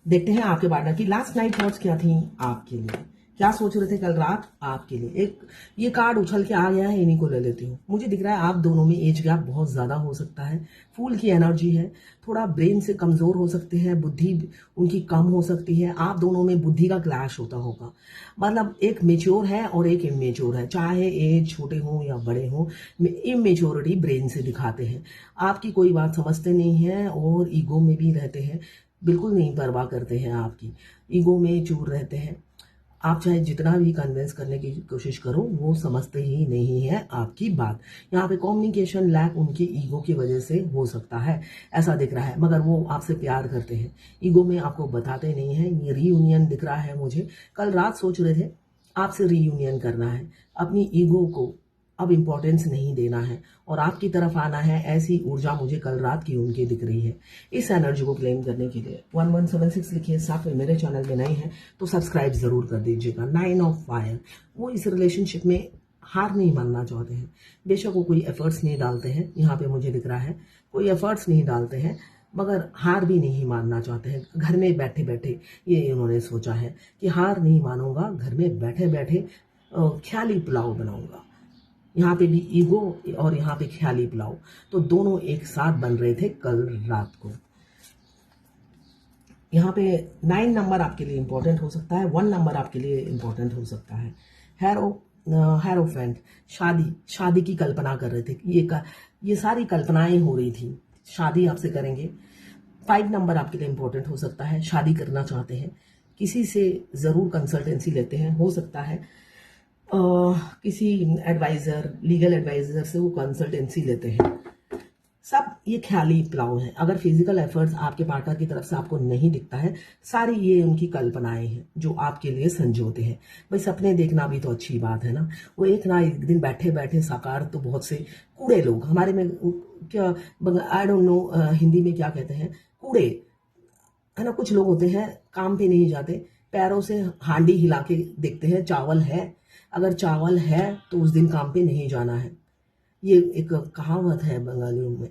देखते हैं आपके पार्टनर की लास्ट नाइट थॉट्स क्या थी आपके लिए, क्या सोच रहे थे कल रात आपके लिए। एक ये कार्ड उछल के आ गया है, इन्हीं को ले लेती हूँ। मुझे दिख रहा है आप दोनों में एज गैप बहुत ज़्यादा हो सकता है। फूल की एनर्जी है, थोड़ा ब्रेन से कमज़ोर हो सकते हैं, बुद्धि उनकी कम हो सकती है। आप दोनों में बुद्धि का क्लैश होता होगा, मतलब एक मेच्योर है और एक इमेच्योर है, चाहे एज छोटे हों या बड़े हों। इमेच्योरिटी ब्रेन से दिखाते हैं, आपकी कोई बात समझते नहीं हैं और ईगो में भी रहते हैं, बिल्कुल नहीं परवाह करते हैं आपकी, ईगो में चूर रहते हैं। आप चाहे जितना भी कन्विंस करने की कोशिश करो, वो समझते ही नहीं है आपकी बात। यहाँ पे कम्युनिकेशन लैक उनकी ईगो की वजह से हो सकता है, ऐसा दिख रहा है। मगर वो आपसे प्यार करते हैं, ईगो में आपको बताते नहीं हैं। ये रीयूनियन दिख रहा है मुझे, कल रात सोच रहे थे आपसे रीयूनियन करना है, अपनी ईगो को अब इम्पोर्टेंस नहीं देना है और आपकी तरफ आना है। ऐसी ऊर्जा मुझे कल रात की उनकी दिख रही है। इस एनर्जी को क्लेम करने के लिए 1176 लिखिए, साथ में मेरे चैनल में नए हैं तो सब्सक्राइब जरूर कर दीजिएगा। 9 ऑफ फायर, वो इस रिलेशनशिप में हार नहीं मानना चाहते हैं। बेशक वो कोई एफर्ट्स नहीं डालते हैं, यहाँ पे मुझे दिख रहा है कोई एफर्ट्स नहीं डालते हैं, मगर हार भी नहीं मानना चाहते हैं। घर में बैठे बैठे ये इन्होंने सोचा है कि हार नहीं मानूंगा, घर में बैठे बैठे ख्याली पुलाव बनाऊंगा। यहाँ पे भी ईगो और यहाँ पे ख्याली पुलाव, तो दोनों एक साथ बन रहे थे कल रात को। यहाँ पे 9 नंबर आपके लिए इंपॉर्टेंट हो सकता है, 1 नंबर आपके लिए इंपॉर्टेंट हो सकता है। हेरोफेंट, शादी की कल्पना कर रहे थे, ये सारी कल्पनाएं हो रही थी, शादी आपसे करेंगे। 5 नंबर आपके लिए इंपॉर्टेंट हो सकता है, शादी करना चाहते हैं, किसी से ज़रूर कंसल्टेंसी लेते हैं, हो सकता है किसी एडवाइज़र, लीगल एडवाइज़र से वो कंसल्टेंसी लेते हैं। सब ये ख्याली पुलाव है। अगर फिजिकल एफर्ट्स आपके पार्टनर की तरफ से आपको नहीं दिखता है, सारी ये उनकी कल्पनाएं हैं जो आपके लिए संजोते हैं। भाई सपने देखना भी तो अच्छी बात है ना, वो एक ना एक दिन बैठे बैठे साकार तो बहुत से कूड़े लोग हमारे में, क्या आई डोंट नो हिंदी में क्या कहते हैं, कूड़े है ना, कुछ लोग होते हैं काम पे नहीं जाते, पैरों से हांडी हिला के देखते हैं चावल है, अगर चावल है तो उस दिन काम पे नहीं जाना है। ये एक कहावत है बंगालियों में।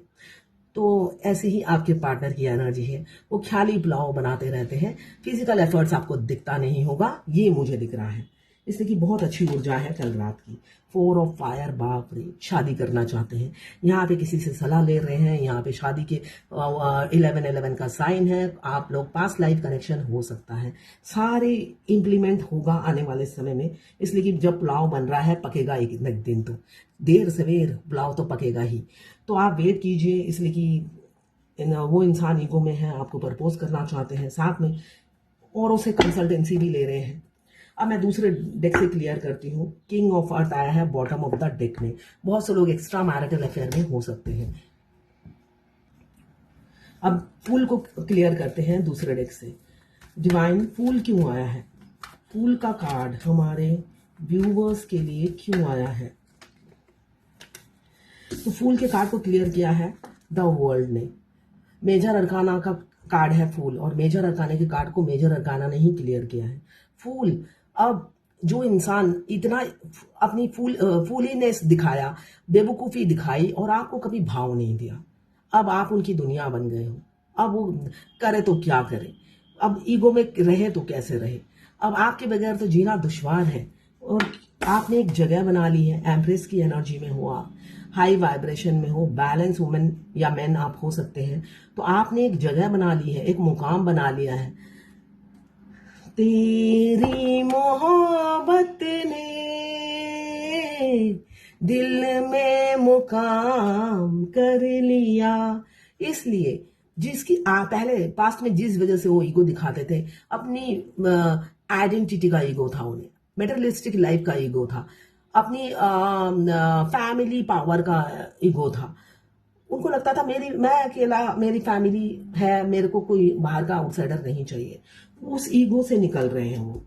तो ऐसे ही आपके पार्टनर की एनर्जी है, वो ख्याली पुलाव बनाते रहते हैं, फिजिकल एफर्ट्स आपको दिखता नहीं होगा, ये मुझे दिख रहा है। इसलिए कि बहुत अच्छी ऊर्जा है कल रात की। 4 ऑफ फायर, बाप रे, शादी करना चाहते हैं, यहाँ पे किसी से सलाह ले रहे हैं, यहाँ पे शादी के 11 का साइन है, आप लोग पास्ट लाइफ कनेक्शन हो सकता है, सारे इम्प्लीमेंट होगा आने वाले समय में। इसलिए कि जब पुलाव बन रहा है पकेगा एक दिन, तो देर सवेर पुलाव तो पकेगा ही। तो आप वेट कीजिए, इसलिए कि वो इंसान ईगो में है, आपको प्रपोज करना चाहते हैं, साथ में औरों से कंसल्टेंसी भी ले रहे हैं। अब मैं दूसरे डेक से क्लियर करती हूँ। किंग ऑफ अर्थ आया है बॉटम ऑफ द डेक में, बहुत से लोग एक्स्ट्रा मैरिटल अफेयर में हो सकते हैं। अब फूल को क्लियर करते हैं दूसरे डेक से। डिवाइन, फूल क्यों आया है, फूल का कार्ड हमारे व्यूवर्स के लिए क्यों आया है। तो फूल के कार्ड को क्लियर किया है द वर्ल्ड ने। मेजर अरकाना का कार्ड है फूल, और मेजर अरकाना के कार्ड को मेजर अरकाना ने ही क्लियर किया है। फूल, अब जो इंसान इतना अपनी फूलीनेस दिखाया, बेवकूफ़ी दिखाई और आपको कभी भाव नहीं दिया, अब आप उनकी दुनिया बन गए हो। अब वो करे तो क्या करे, अब ईगो में रहे तो कैसे रहे, अब आपके बगैर तो जीना दुश्वार है। और आपने एक जगह बना ली है, एम्प्रेस की एनर्जी में हो आप, हाई वाइब्रेशन में हो, बैलेंस वुमेन या मैन आप हो सकते हैं। तो आपने एक जगह बना ली है, एक मुकाम बना लिया है। तेरी मोहब्बत ने दिल में मुकाम कर लिया। इसलिए जिसकी पहले पास्ट में जिस वजह से वो ईगो दिखाते थे, अपनी आइडेंटिटी का ईगो था उन्हें, मेटेरियलिस्टिक लाइफ का ईगो था, अपनी फैमिली पावर का ईगो था। उनको लगता था मैं अकेला, मेरी फैमिली है, मेरे को कोई बाहर का आउटसाइडर नहीं चाहिए। उस ईगो से निकल रहे हैं वो।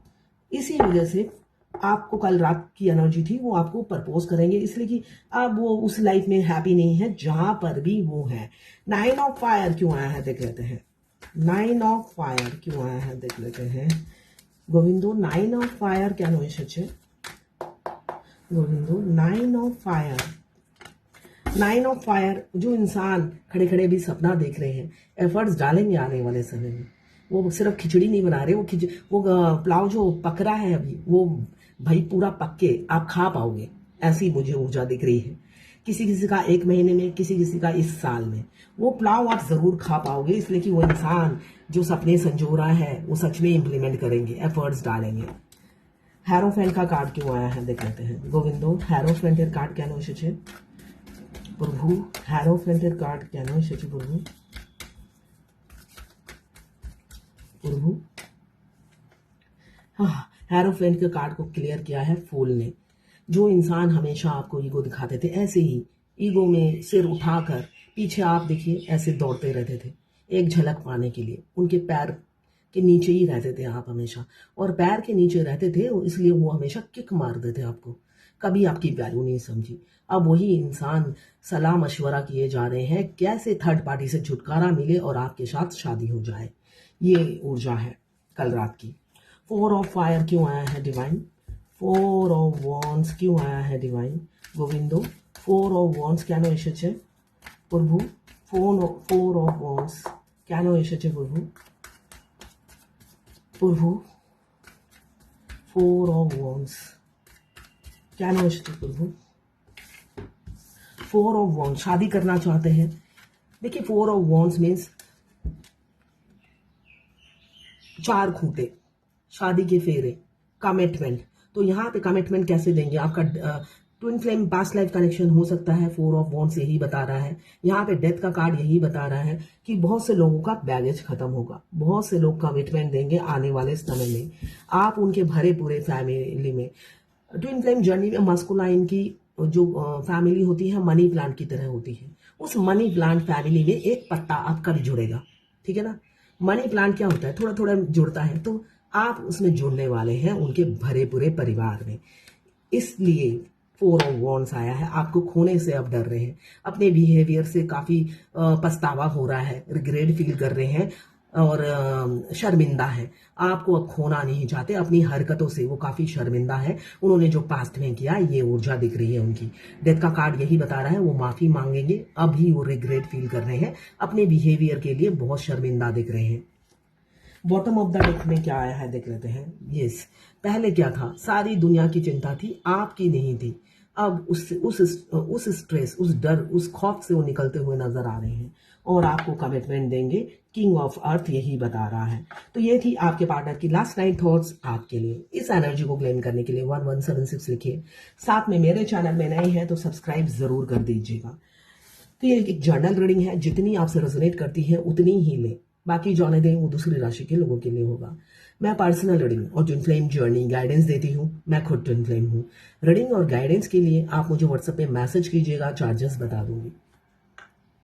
इसी वजह से आपको कल रात की एनर्जी थी, वो आपको प्रपोज करेंगे, इसलिए कि अब वो उस लाइफ में हैप्पी नहीं है जहां पर भी वो है। 9 ऑफ फायर क्यों आया है देख लेते हैं। 9 ऑफ फायर क्यों आया है देख लेते हैं। गोविंदो 9 ऑफ फायर क्या नो है गोविंदो 9 ऑफ फायर। 9 ऑफ फायर, जो इंसान खड़े खड़े भी सपना देख रहे हैं, एफर्ट्स डालेंगे आने वाले समय में, वो सिर्फ खिचड़ी नहीं बना रहे, वो पुलाव जो पक रहा है अभी, वो भाई पूरा पक के आप खा पाओगे, ऐसी मुझे ऊर्जा दिख रही है। किसी किसी का 1 महीने में, किसी किसी का इस साल में, वो पुलाव आप जरूर खा पाओगे, इसलिए कि वो इंसान जो सपने संजो रहा है वो सच में इंप्लीमेंट करेंगे, एफर्ट्स डालेंगे। हैरोफेंट का कार्ड क्यों आया है देख लेते हैं। गोविंदो हैरोफेंटेर कार्ड क्या एसेছে प्रभु, हैरोफेंटेर कार्ड क्या एसेছে प्रभु, प्रभु। हाँ, हैरोफेंट के कार्ड को क्लियर किया है फूल ने। जो इंसान हमेशा आपको ईगो दिखाते थे, ऐसे ही ईगो में सिर उठाकर पीछे आप देखिए ऐसे दौड़ते रहते थे एक झलक पाने के लिए। उनके पैर के नीचे ही रहते थे आप हमेशा, और पैर के नीचे रहते थे इसलिए वो हमेशा किक मारते थे आपको, कभी आपकी वैल्यू नहीं समझी। अब वही इंसान सलाह मशवरा किए जा रहे हैं कैसे थर्ड पार्टी से छुटकारा मिले और आपके साथ शादी हो जाए। ये ऊर्जा है कल रात की। 4 ऑफ फायर क्यों आया है डिवाइन, 4 ऑफ वॉन्ड्स क्यों आया है डिवाइन। गोविंदो 4 ऑफ वॉन्ड्स क्या एसेছে प्रभु, 4 ऑफ वॉन्ड्स क्या एसेছে प्रभु, प्रभु 4 ऑफ वॉन्ड्स क्या एसेছে प्रभु। 4 ऑफ वॉन्ड्स शादी करना चाहते हैं। देखिए 4 ऑफ वॉन्ड्स मीन्स 4 खूंटे, शादी के फेरे, कमिटमेंट। तो यहाँ पे कमिटमेंट कैसे देंगे, आपका twin flame past life connection हो सकता है। 4 ऑफ वॉन्ड्स यही बता रहा है। यहाँ पे डेथ का कार्ड यही बता रहा है कि बहुत से लोगों का बैगेज खत्म होगा, बहुत से लोग कमिटमेंट देंगे आने वाले समय में। आप उनके भरे पूरे फैमिली में, ट्विन फ्लेम जर्नी में मस्कुलाइन की जो फैमिली होती है मनी प्लांट की तरह होती है। उस मनी प्लांट फैमिली में एक पत्ता आपका भी जुड़ेगा, ठीक है ना। मनी प्लांट क्या होता है, थोड़ा थोड़ा जुड़ता है, तो आप उसमें जुड़ने वाले हैं उनके भरे पूरे परिवार में। इसलिए 4 ऑफ वॉन्ड्स आया है। आपको खोने से आप डर रहे हैं, अपने बिहेवियर से काफ़ी पछतावा हो रहा है, रिग्रेट फील कर रहे हैं और शर्मिंदा है। आपको अब खोना नहीं चाहते, अपनी हरकतों से वो काफ़ी शर्मिंदा है। उन्होंने जो पास्ट में किया, ये ऊर्जा दिख रही है उनकी। डेथ का कार्ड यही बता रहा है, वो माफ़ी मांगेंगे। अभी वो रिग्रेट फील कर रहे हैं, अपने बिहेवियर के लिए बहुत शर्मिंदा दिख रहे हैं। बॉटम ऑफ द डेक में क्या आया है देख लेते हैं। यस, पहले क्या था, सारी दुनिया की चिंता थी, आपकी नहीं थी। अब उस स्ट्रेस, उस डर, उस खौफ से वो निकलते हुए नजर आ रहे हैं और आपको कमिटमेंट देंगे। किंग ऑफ अर्थ यही बता रहा है। तो ये थी आपके पार्टनर की लास्ट नाइट थॉट्स आपके लिए। इस एनर्जी को क्लेम करने के लिए 1176 लिखिए। साथ में मेरे चैनल में नए हैं तो सब्सक्राइब जरूर कर दीजिएगा। तो ये एक जर्नल रीडिंग है, जितनी आपसे रेजोनेट करती है उतनी ही ले, बाकी जो आने दें वो दूसरी राशि के लोगों के लिए होगा। मैं पर्सनल रीडिंग और ट्विन फ्लेम जर्नी गाइडेंस देती हूँ। मैं खुद ट्विन फ्लेम हूँ। रीडिंग और गाइडेंस के लिए आप मुझे व्हाट्सएप पे मैसेज कीजिएगा, चार्जेस बता दूंगी।